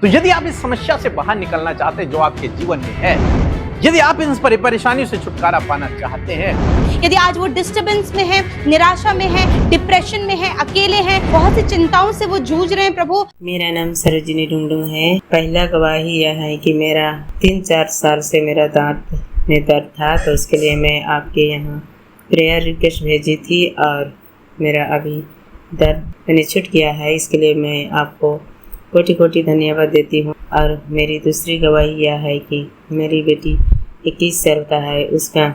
तो यदि आप इस समस्या से बाहर निकलना चाहते हैं जो आपके जीवन में है, यदि आप इन परेशानियों से छुटकारा पाना चाहते हैं, यदि आज वो डिस्टर्बेंस में है, निराशा में है, डिप्रेशन में है, अकेले हैं, बहुत सी चिंताओं से वो जूझ रहे हैं प्रभु। मेरा नाम सरोजिनी डुंगडुंग है। पहला गवाही यह है कि मेरा 3-4 साल से मेरा दांत में दर्द था, तो उसके लिए मैं आपके यहाँ प्रेयर रिक्वेस्ट भेजी थी और मेरा अभी दर्द मैंने छूट गया है। इसके लिए मैं आपको कोटि कोटि धन्यवाद देती हूँ। और मेरी दूसरी गवाही यह है कि मेरी बेटी 21 साल का है। उसका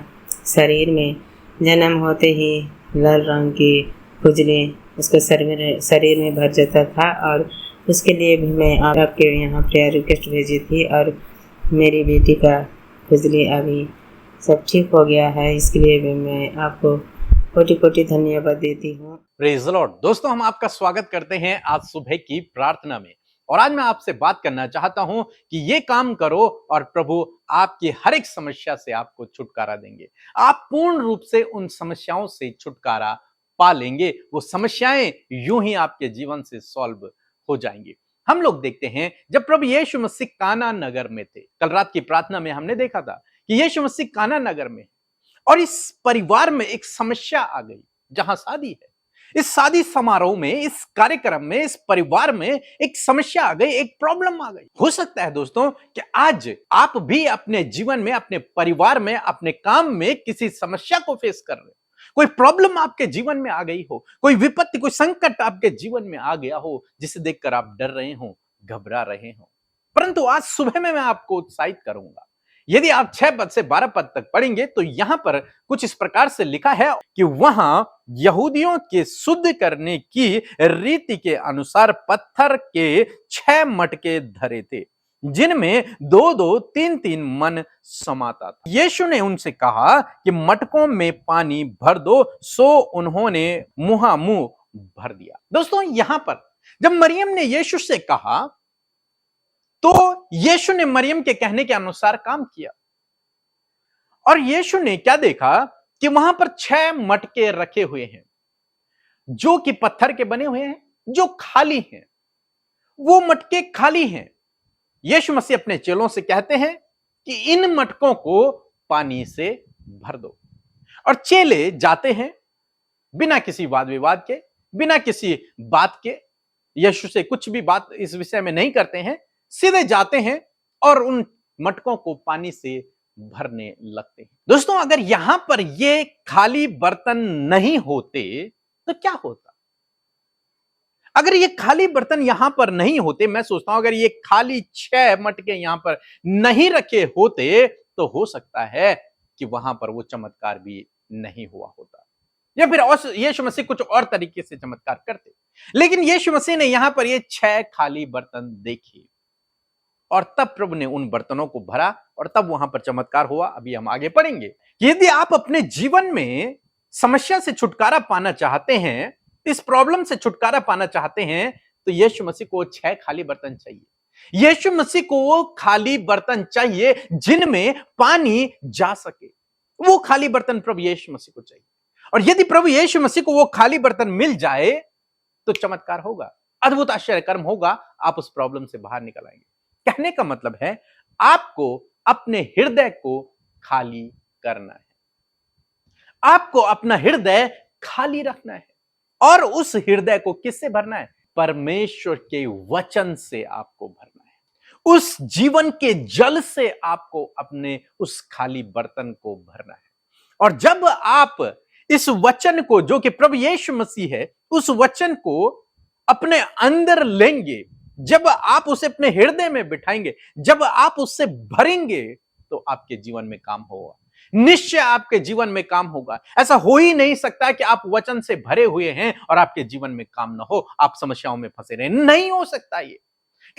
शरीर में जन्म होते ही लाल रंग की खुजली उसके शरीर में भर जाता था, और उसके लिए भी मैं आपके यहाँ प्रेयर रिक्वेस्ट भेजी थी और मेरी बेटी का खुजली अभी सब ठीक हो गया है। इसके लिए भी मैं आपको कोटि कोटि धन्यवाद देती हूँ। Praise the Lord. दोस्तों, हम आपका स्वागत करते हैं आज सुबह की प्रार्थना में। और आज मैं आपसे बात करना चाहता हूं कि ये काम करो और प्रभु आपकी हर एक समस्या से आपको छुटकारा देंगे। आप पूर्ण रूप से उन समस्याओं से छुटकारा पा लेंगे। वो समस्याएं यूं ही आपके जीवन से सॉल्व हो जाएंगी। हम लोग देखते हैं जब प्रभु यीशु मसीह काना नगर में थे, कल रात की प्रार्थना में हमने देखा था कि यीशु मसीह काना नगर में और इस परिवार में एक समस्या आ गई जहां शादी है। इस शादी समारोह में, इस कार्यक्रम में, इस परिवार में एक समस्या आ गई, एक प्रॉब्लम आ गई। हो सकता है दोस्तों कि आज आप भी अपने जीवन में, अपने परिवार में, अपने काम में किसी समस्या को फेस कर रहे हो। कोई प्रॉब्लम आपके जीवन में आ गई हो, कोई विपत्ति, कोई संकट आपके जीवन में आ गया हो जिसे देखकर आप डर रहे हो, घबरा रहे हो। परंतु आज सुबह में मैं आपको उत्साहित करूंगा। यदि आप 6 पद से 12 पद तक पढ़ेंगे तो यहां पर कुछ इस प्रकार से लिखा है कि वहां यहूदियों के शुद्ध करने की रीति के अनुसार पत्थर के 6 मटके धरे थे, जिनमें 2-2, 3-3 मन समाता था। यीशु ने उनसे कहा कि मटकों में पानी भर दो, सो उन्होंने मुहामुंह भर दिया। दोस्तों, यहां पर जब मरियम ने यीशु से कहा तो यीशु ने मरियम के कहने के अनुसार काम किया और यीशु ने क्या देखा कि वहां पर 6 मटके रखे हुए हैं जो कि पत्थर के बने हुए हैं, जो खाली हैं। वो मटके खाली हैं। यीशु मसीह अपने चेलों से कहते हैं कि इन मटकों को पानी से भर दो, और चेले जाते हैं बिना किसी वाद विवाद के, बिना किसी बात के। यीशु से कुछ भी बात इस विषय में नहीं करते हैं, सीधे जाते हैं और उन मटकों को पानी से भरने लगते हैं। दोस्तों, अगर यहां पर ये खाली बर्तन नहीं होते तो क्या होता? अगर ये खाली बर्तन यहां पर नहीं होते, मैं सोचता हूं अगर ये खाली 6 मटके यहां पर नहीं रखे होते तो हो सकता है कि वहां पर वो चमत्कार भी नहीं हुआ होता, या फिर यीशु मसीह कुछ और तरीके से चमत्कार करते। लेकिन यीशु मसीह ने यहां पर ये 6 खाली बर्तन देखे और तब प्रभु ने उन बर्तनों को भरा और तब वहां पर चमत्कार हुआ। अभी हम आगे पढ़ेंगे कि यदि आप अपने जीवन में समस्या से छुटकारा पाना चाहते हैं, इस प्रॉब्लम से छुटकारा पाना चाहते हैं, तो यीशु मसीह को 6 खाली बर्तन चाहिए। यीशु मसीह को वो खाली बर्तन चाहिए जिनमें पानी जा सके। वो खाली बर्तन प्रभु यीशु मसीह को चाहिए। और यदि प्रभु यीशु मसीह को वो खाली बर्तन मिल जाए तो चमत्कार होगा, अद्भुत आश्चर्य कर्म होगा, आप उस प्रॉब्लम से बाहर निकल आएंगे। कहने का मतलब है आपको अपने हृदय को खाली करना है, आपको अपना हृदय खाली रखना है। और उस हृदय को किससे भरना है? परमेश्वर के वचन से आपको भरना है। उस जीवन के जल से आपको अपने उस खाली बर्तन को भरना है। और जब आप इस वचन को, जो कि प्रभु यीशु मसीह है, उस वचन को अपने अंदर लेंगे, जब आप उसे अपने हृदय में बिठाएंगे, जब आप उससे भरेंगे, तो आपके जीवन में काम होगा। निश्चय आपके जीवन में काम होगा। ऐसा हो ही नहीं सकता कि आप वचन से भरे हुए हैं और आपके जीवन में काम ना हो, आप समस्याओं में फंसे रहे। नहीं हो सकता ये,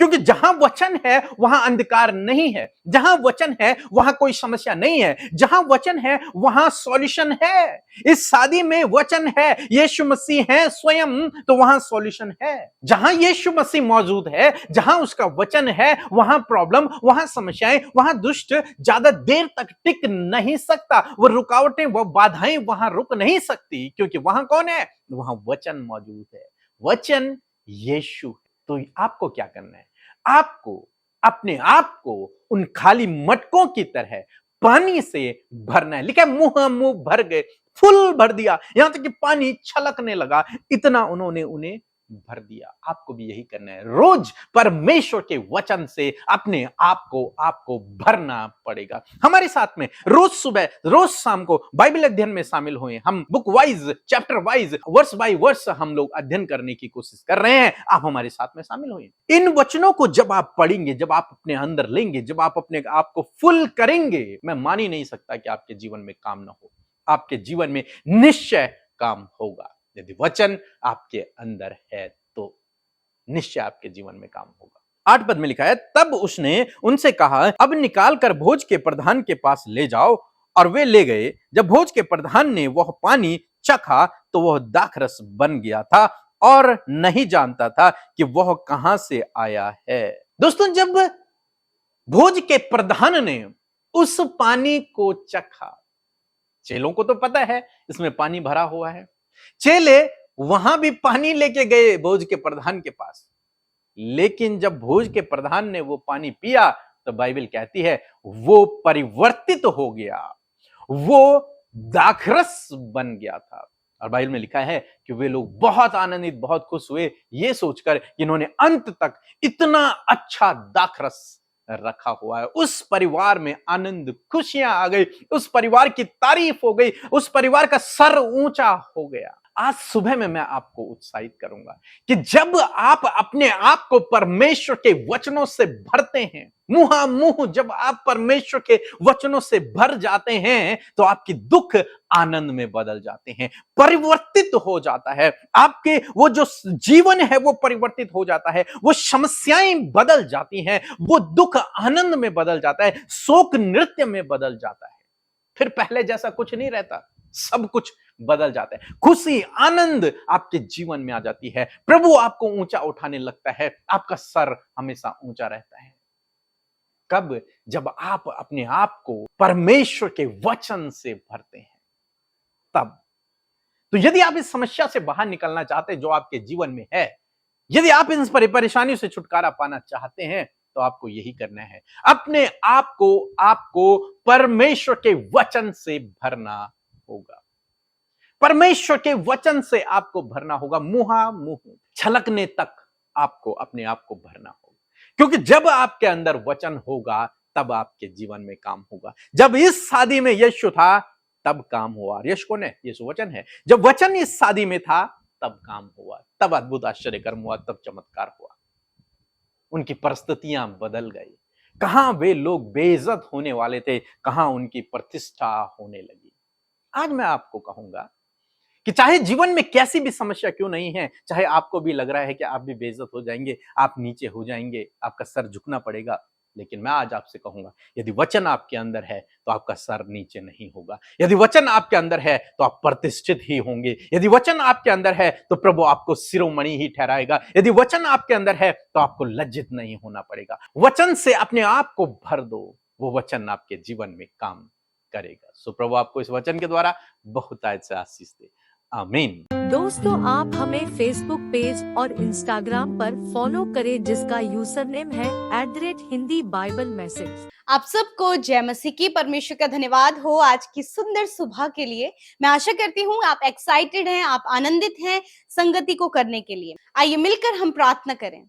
क्योंकि जहां वचन है वहां अंधकार नहीं है, जहां वचन है वहां कोई समस्या नहीं है, जहां वचन है वहां सॉल्यूशन है। इस शादी में वचन है, यीशु मसीह है स्वयं, तो वहां सॉल्यूशन है। जहां यीशु मसीह मौजूद है, जहां उसका वचन है, वहां प्रॉब्लम, वहां समस्याएं, वहां दुष्ट ज्यादा देर तक टिक नहीं सकता। वो रुकावटें, वो बाधाएं वहां रुक नहीं सकती, क्योंकि वहां कौन है? वहां वचन मौजूद है। वचन यीशु। तो आपको क्या करना है? आपको अपने आप को उन खाली मटकों की तरह पानी से भरना है। लिखा है मुंह मुंह भर गए, फुल भर दिया, यहां तक कि पानी छलकने लगा, इतना उन्होंने उन्हें भर दिया। आपको भी यही करना है। रोज परमेश्वर के वचन से अपने आपको भरना पड़ेगा। हमारे साथ में रोज सुबह रोज शाम को बाइबल अध्ययन में शामिल हुए। हम book wise, chapter wise, verse by verse हम लोग अध्ययन करने की कोशिश कर रहे हैं। आप हमारे साथ में शामिल हुए। इन वचनों को जब आप पढ़ेंगे, जब आप अपने अंदर लेंगे, जब आप अपने आप को फुल करेंगे, मैं मान ही नहीं सकता कि आपके जीवन में काम ना हो। आपके जीवन में निश्चय काम होगा। यदि वचन आपके अंदर है तो निश्चय आपके जीवन में काम होगा। 8 पद में लिखा है, तब उसने उनसे कहा, अब निकाल कर भोज के प्रधान के पास ले जाओ। और वे ले गए। जब भोज के प्रधान ने वह पानी चखा तो वह दाखरस बन गया था और नहीं जानता था कि वह कहां से आया है। दोस्तों, जब भोज के प्रधान ने उस पानी को चखा, चेलों को तो पता है इसमें पानी भरा हुआ है, चेले वहां भी पानी लेके गए भोज के प्रधान के पास, लेकिन जब भोज के प्रधान ने वो पानी पिया तो बाइबल कहती है वो परिवर्तित हो गया, वो दाखरस बन गया था। और बाइबल में लिखा है कि वे लोग बहुत आनंदित, बहुत खुश हुए ये सोचकर कि इन्होंने अंत तक इतना अच्छा दाखरस रखा हुआ है। उस परिवार में आनंद, खुशियां आ गई, उस परिवार की तारीफ हो गई, उस परिवार का सर ऊंचा हो गया। आज सुबह में मैं आपको उत्साहित करूंगा कि जब आप अपने आप को परमेश्वर के वचनों से भरते हैं, मुंह जब आप परमेश्वर के वचनों से भर जाते हैं तो आपकी दुख आनंद में बदल जाते हैं, परिवर्तित हो जाता है। आपके वो जो जीवन है वो परिवर्तित हो जाता है, वो समस्याएं बदल जाती हैं, वो दुख आनंद में बदल जाता है, शोक नृत्य में बदल जाता है। फिर पहले जैसा कुछ नहीं रहता, सब कुछ बदल जाता है। खुशी, आनंद आपके जीवन में आ जाती है। प्रभु आपको ऊंचा उठाने लगता है, आपका सर हमेशा ऊंचा रहता है। कब? जब आप अपने आप को परमेश्वर के वचन से भरते हैं, तब। तो यदि आप इस समस्या से बाहर निकलना चाहते हैं जो आपके जीवन में है, यदि आप इन परेशानियों से छुटकारा पाना चाहते हैं, तो आपको यही करना है, अपने आपको परमेश्वर के वचन से भरना होगा। परमेश्वर के वचन से आपको भरना होगा, मुंह छलकने तक आपको अपने आप को भरना होगा। क्योंकि जब आपके अंदर वचन होगा तब आपके जीवन में काम होगा। जब इस शादी में यीशु था तब काम हुआ। यीशु कौन है? यीशु वचन है। जब वचन इस शादी में था तब काम हुआ, तब अद्भुत आश्चर्य कर्म हुआ, तब चमत्कार हुआ। उनकी परिस्थितियां बदल गई। कहां वे लोग बेइज्जत होने वाले थे, कहां उनकी प्रतिष्ठा होने लगी। आज मैं आपको कहूंगा कि चाहे जीवन में कैसी भी समस्या क्यों नहीं है, चाहे आपको भी लग रहा है कि आप भी बेइज्जत हो जाएंगे, आप नीचे हो जाएंगे, आपका सर झुकना पड़ेगा, लेकिन मैं आज आपसे कहूंगा, यदि वचन आपके अंदर है तो आपका सर नीचे नहीं होगा। यदि वचन आपके अंदर है तो आप प्रतिष्ठित ही होंगे। यदि वचन आपके अंदर है तो प्रभु आपको शिरोमणि ही ठहराएगा। यदि वचन आपके अंदर है तो आपको लज्जित नहीं होना पड़ेगा। वचन से अपने आप को भर दो, वो वचन आपके जीवन में काम करेगा। सो प्रभु आपको इस वचन के द्वारा बहुत आशीष दे। आमीन। दोस्तों, आप हमें फेसबुक पेज और इंस्टाग्राम पर फॉलो करें जिसका यूजर नेम है @हिंदी बाइबल मैसेज। आप सबको जय मसीह की। परमेश्वर का धन्यवाद हो आज की सुंदर सुबह के लिए। मैं आशा करती हूँ आप एक्साइटेड हैं, आप आनंदित हैं संगति को करने के लिए। आइए मिलकर हम प्रार्थना करें।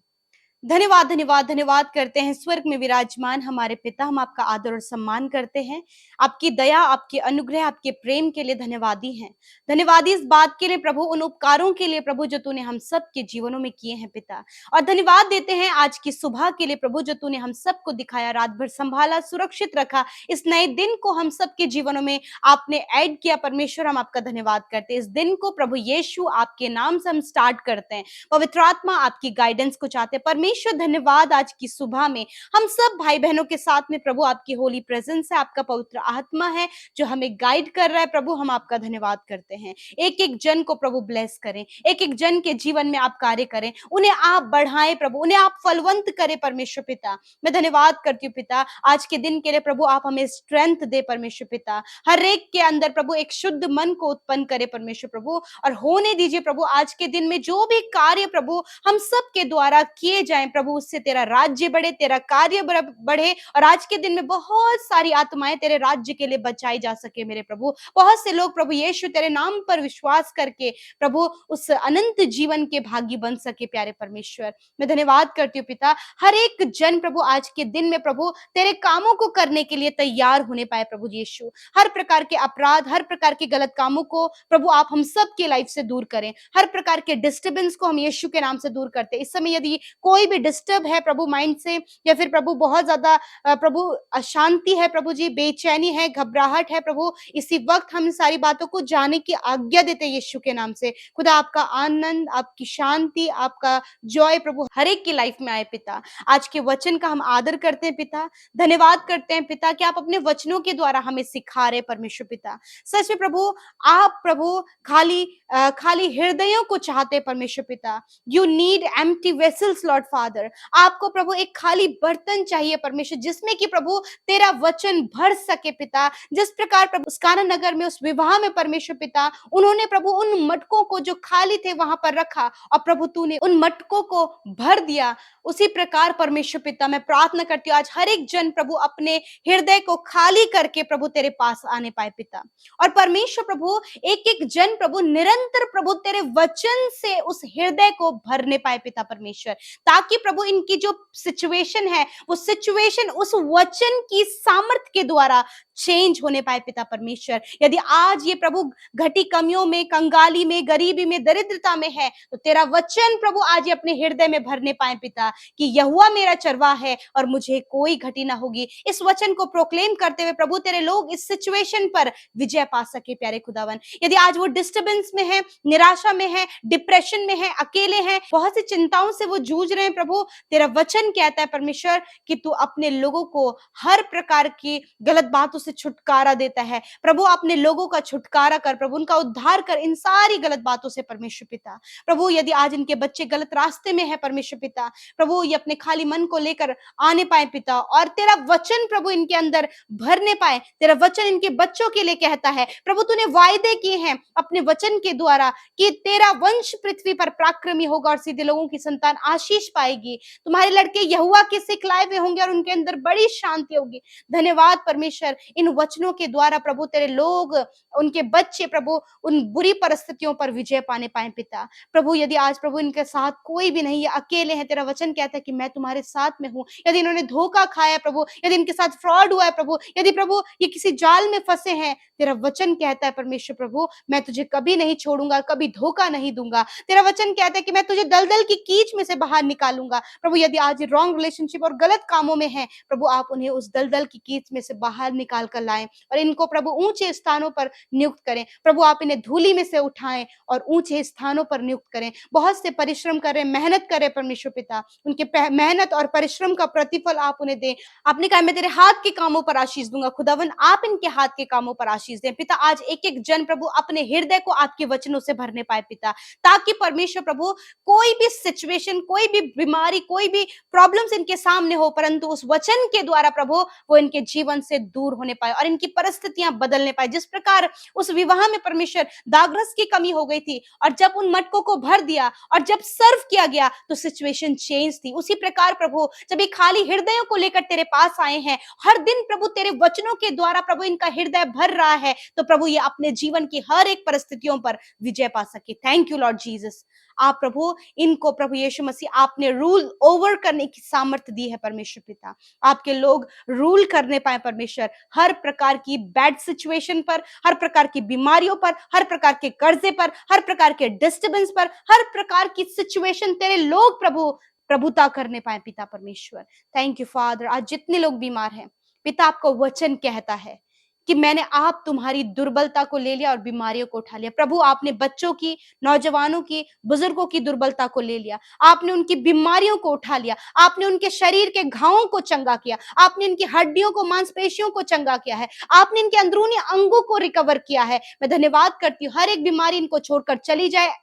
धन्यवाद धन्यवाद धन्यवाद करते हैं स्वर्ग में विराजमान हमारे पिता, हम आपका आदर और सम्मान करते हैं। आपकी दया, आपके अनुग्रह, आपके प्रेम के लिए धन्यवादी हैं। धन्यवादी इस बात के लिए प्रभु, उन उपकारों के लिए प्रभु जो तूने हम सब के जीवनों में किए हैं पिता। और धन्यवाद देते हैं आज की सुबह के लिए प्रभु जो तूने हम सबको दिखाया, रात भर संभाला, सुरक्षित रखा। इस नए दिन को हम सबके जीवनों में आपने ऐड किया परमेश्वर, हम आपका धन्यवाद करते हैं। इस दिन को प्रभु यीशु आपके नाम से हम स्टार्ट करते हैं। पवित्र आत्मा आपकी गाइडेंस को चाहते हैं परमेश्वर। धन्यवाद आज की सुबह में हम सब भाई बहनों के साथ में प्रभु आपकी होली प्रेजेंस है, आपका पवित्र आत्मा है जो हमें गाइड कर रहा है। प्रभु हम आपका धन्यवाद करते हैं। एक एक जन को प्रभु ब्लेस करें, एक एक जन के जीवन में आप कार्य करें, उन्हें आप बढ़ाएं प्रभु, उन्हें आप फलवंत करें परमेश्वर पिता। मैं धन्यवाद करती हूँ पिता आज के दिन के लिए प्रभु, आप हमें स्ट्रेंथ दे परमेश्वर पिता। हर एक के अंदर प्रभु एक शुद्ध मन को उत्पन्न करे परमेश्वर प्रभु, और होने दीजिए प्रभु आज के दिन में जो भी कार्य प्रभु हम सब के द्वारा किए जाए जाए प्रभु, उससे तेरा राज्य बढ़े, तेरा कार्य बढ़े, और आज के दिन में बहुत सारी आत्माएं तेरे राज्य के लिए बचाई जा सके मेरे प्रभु। बहुत से लोग प्रभु यीशु तेरे नाम पर विश्वास करके प्रभु उस अनंत जीवन के भागी बन सके। प्यारे परमेश्वर, मैं धन्यवाद करती हूँ पिता, हर एक जन प्रभु आज के दिन में प्रभु तेरे कामों को करने के लिए तैयार होने पाए प्रभु यीशु। हर प्रकार के अपराध, हर प्रकार के गलत कामों को प्रभु आप हम सब के लाइफ से दूर करें। हर प्रकार के डिस्टर्बेंस को हम यीशु के नाम से दूर करते हैं। इस समय यदि कोई भी डिस्टर्ब है प्रभु माइंड से, या फिर प्रभु बहुत ज्यादा प्रभु अशांति है प्रभु जी, बेचैनी है, घबराहट है प्रभु, इसी वक्त हम सारी बातों को जाने की आज्ञा देते हैं यीशु के नाम से। खुदा आपका आनंद, आपकी शांति, आपका जॉय प्रभु हर एक की लाइफ में आए पिता। आज के वचन का हम आदर करते हैं पिता, धन्यवाद करते हैं पिता कि आप अपने वचनों के द्वारा हमें सिखा रहे परमेश्वर पिता। सच में प्रभु आप प्रभु खाली हृदयों को चाहते परमेश्वर पिता। You need empty vessels Lord father. आपको प्रभु एक खाली बर्तन चाहिए परमेश्वर, जिसमें कि प्रभु तेरा वचन भर सके पिता। जिस प्रकार प्रभु उस काना नगर में उस विवाह में परमेश्वर पिता उन्होंने प्रभु उन मटकों को जो खाली थे वहां पर रखा, और प्रभु तूने उन मटकों को भर दिया, उसी प्रकार परमेश्वर पिता मैं प्रार्थना करती हूँ आज हर एक जन प्रभु अपने हृदय को खाली करके प्रभु तेरे पास आने पाए पिता। और परमेश्वर प्रभु एक एक जन प्रभु निरंतर प्रभु तेरे वचन से उस हृदय को भरने पाए पिता परमेश्वर, ताकि प्रभु इनकी जो सिचुएशन है वो सिचुएशन उस वचन की सामर्थ के द्वारा चेंज होने पाए पिता परमेश्वर। यदि आज ये प्रभु घटी कमियों में, कंगाली में, गरीबी में, दरिद्रता में है, तो तेरा वचन प्रभु आज ये अपने हृदय में भरने पाए पिता कि यहोवा मेरा चरवाहा है और मुझे कोई घटी ना होगी। इस वचन को प्रोक्लेम करते हुए प्रभु तेरे लोग इस सिचुएशन पर विजय पा सके प्यारे खुदावन। यदि आज वो डिस्टर्बेंस में है, निराशा में है, डिप्रेशन में है, अकेले हैं, बहुत सी चिंताओं से वो जूझ रहे हैं प्रभु, तेरा वचन कहता है परमेश्वर कि तू अपने लोगों को हर प्रकार की गलत बातों से छुटकारा देता है। प्रभु अपने लोगों का छुटकारा कर प्रभु, उनका उद्धार कर इन सारी गलत बातों से परमेश्वर पिता। प्रभु यदि आज इनके बच्चे गलत रास्ते में है परमेश्वर पिता, प्रभु ये अपने खाली मन को लेकर आने पाए पिता, और तेरा वचन प्रभु इनके अंदर भरने पाए। तेरा वचन इनके बच्चों के लिए कहता है प्रभु, तूने वायदे किए हैं अपने वचन के द्वारा कि तेरा वंश पृथ्वी पर पराक्रमी होगा और सीधे लोगों की संतान आशीष पाएगी। तुम्हारे लड़के यहोवा के सिखलाए हुए होंगे और उनके अंदर बड़ी शांति होगी। धन्यवाद परमेश्वर, इन वचनों के द्वारा प्रभु तेरे लोग, उनके बच्चे प्रभु उन बुरी परिस्थितियों पर विजय पाने पाए पिता। प्रभु यदि आज प्रभु इनके साथ कोई भी नहीं है, अकेले हैं, तेरा वचन कहता है कि मैं तुम्हारे साथ में हूँ। यदि इन्होंने धोखा खाया प्रभु, यदि इनके साथ फ्रॉड हुआ है प्रभु, यदि प्रभु ये किसी जाल में फंसे हैं, तेरा वचन कहता है परमेश्वर प्रभु मैं तुझे कभी नहीं छोड़ूंगा, कभी धोखा नहीं दूंगा। तेरा वचन कहता है कि मैं तुझे दलदल की कीच में से बाहर निकालूंगा। प्रभु यदि आज रॉन्ग रिलेशनशिप और गलत कामों में है प्रभु, आप उन्हें उस दलदल की कीच में से बाहर निकाल कर लाएं और इनको प्रभु ऊंचे स्थानों पर नियुक्त करें। प्रभु आप इन्हें धूली में से उठाएं और ऊंचे स्थानों पर नियुक्त करें। बहुत से परिश्रम करें, मेहनत करें परमेश्वर पिता, उनके मेहनत और परिश्रम का प्रतिफल आप उन्हें दें। आपने कहा मैं तेरे हाथ के कामों पर आशीष दूंगा। खुदावन आप इनके हाथ के कामों पर आशीष दें पिता। आज एक एक जन प्रभु अपने हृदय को आपके वचनों से भरने पाए पिता, ताकि परमेश्वर प्रभु कोई भी सिचुएशन, कोई भी बीमारी, कोई भी प्रॉब्लम्स इनके सामने हो, परंतु उस वचन के द्वारा प्रभु वो इनके जीवन से दूर होने पाए और इनकी परिस्थितियां बदलने पाए। जिस प्रकार उस विवाह में परमेश्वर दागरस की कमी हो गई थी और जब उन मटकों को भर दिया और जब सर्व किया गया तो सिचुएशन चेंज थी। उसी प्रकार प्रभु जब ये खाली हृदयों को लेकर तेरे पास आए हैं, हर दिन प्रभु तेरे वचनों के द्वारा प्रभु इनका हृदय भर रहा है, तो प्रभु ये अपने जीवन की हर एक परिस्थितियों पर विजय पा सके। Thank you Lord Jesus. आप प्रभु इनको प्रभु यीशु मसीह आपने रूल ओवर करने की सामर्थ्य दी है परमेश्वर पिता। आपके लोग रूल करने पाए परमेश्वर, हर प्रकार की बैड सिचुएशन पर, हर प्रकार की बीमारियों पर, हर प्रकार के कर्जे पर, हर प्रकार के डिस्टर्बेंस पर, हर प्रकार की सिचुएशन तेरे लोग प्रभु प्रभुता करने पाए पिता परमेश्वर। Thank you father. आज जितने लोग बीमार हैं पिता, आपको वचन कहता है कि मैंने आप तुम्हारी दुर्बलता को ले लिया और बीमारियों को उठा लिया। प्रभु आपने बच्चों की, नौजवानों की, बुजुर्गों की दुर्बलता को ले लिया, आपने उनकी बीमारियों को उठा लिया, आपने उनके शरीर के घावों को चंगा किया, आपने इनकी हड्डियों को, मांसपेशियों को चंगा किया है, आपने इनके अंदरूनी अंगों को रिकवर किया है। मैं धन्यवाद करती हूँ। हर एक बीमारी इनको छोड़कर चली जाए।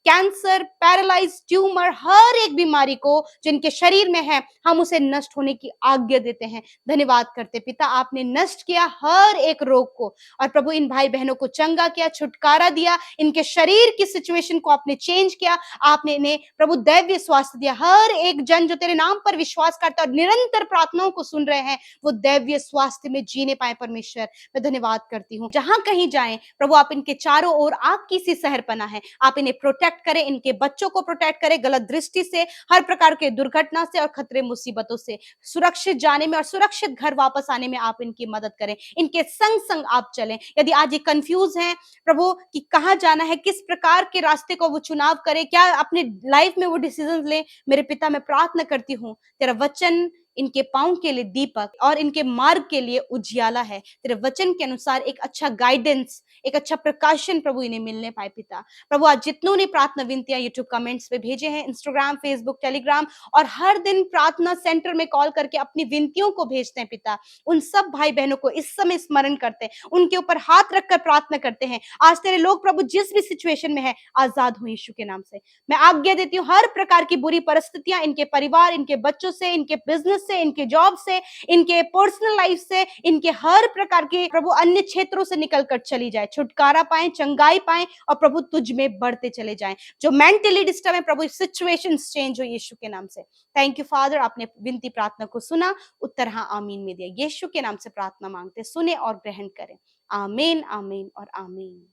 कैंसर, पैरालाइज, ट्यूमर, हर एक बीमारी को जो इनके शरीर में है, हम उसे नष्ट होने की आज्ञा देते हैं। धन्यवाद करते पिता, आपने नष्ट किया हर एक रोग को, और प्रभु इन भाई बहनों को चंगा किया, छुटकारा दिया, इनके शरीर की सिचुएशन को आपने चेंज किया, आपने इन्हें प्रभु दैवीय स्वास्थ्य दिया। हर एक जन जो तेरे नाम पर विश्वास करता है और निरंतर प्रार्थनाओं को सुन रहे हैं, वो दैवीय स्वास्थ्य में जीने पाए। परमेश्वर, मैं धन्यवाद करती हूँ। जहां कहीं जाएं प्रभु, आप इनके चारों ओर आपकी सी सहरपना है, आप इन्हें प्रोटेक्ट करें, इनके बच्चों को प्रोटेक्ट करें गलत दृष्टि से, हर प्रकार के दुर्घटना से और खतरे मुसीबतों से, सुरक्षित जाने में और सुरक्षित घर वापस आने में आप इनकी मदद करें। इनके संग संग आप चलें। यदि आज ये कंफ्यूज हैं प्रभु कि कहाँ जाना है, किस प्रकार के रास्ते को वो चुनाव करें, क्या अपने लाइफ में वो डिसीजन लें, मेरे पिता मैं प्रार्थना करती हूँ, तेरा वचन इनके पांव के लिए दीपक और इनके मार्ग के लिए उजियाला है। तेरे वचन के अनुसार एक अच्छा गाइडेंस, एक अच्छा प्रकाशन प्रभु इन्हें मिलने पाए। पिता प्रभु, आज जितनों ने प्रार्थना विनतियां यूट्यूब कमेंट्स पे भेजे हैं, इंस्टाग्राम, फेसबुक, टेलीग्राम और हर दिन प्रार्थना सेंटर में कॉल करके अपनी विनतियों को भेजते हैं, पिता उन सब भाई बहनों को इस समय स्मरण करते हैं, उनके ऊपर हाथ रखकर प्रार्थना करते हैं। आज तेरे लोग प्रभु जिस भी सिचुएशन में है, आजाद हो यीशु के नाम से। मैं आज्ञा देती हूँ, हर प्रकार की बुरी परिस्थितियां इनके परिवार, इनके बच्चों से, इनके बिजनेस से, इनके जॉब से, इनके पर्सनल लाइफ से, इनके हर प्रकार के प्रभु अन्य क्षेत्रों से निकलकर चली जाए, छुटकारा पाएं, चंगाई पाएं और प्रभु तुझ में बढ़ते चले जाएं। जो मेंटली डिस्टर्ब है प्रभु, सिचुएशंस चेंज हो यीशु के नाम से। थैंक यू फादर, आपने विनती प्रार्थना को सुना, उत्तर हाँ आमीन में दिया। यीशु के नाम से प्रार्थना मांगते, सुने और ग्रहण करें। आमीन, आमीन और आमीन।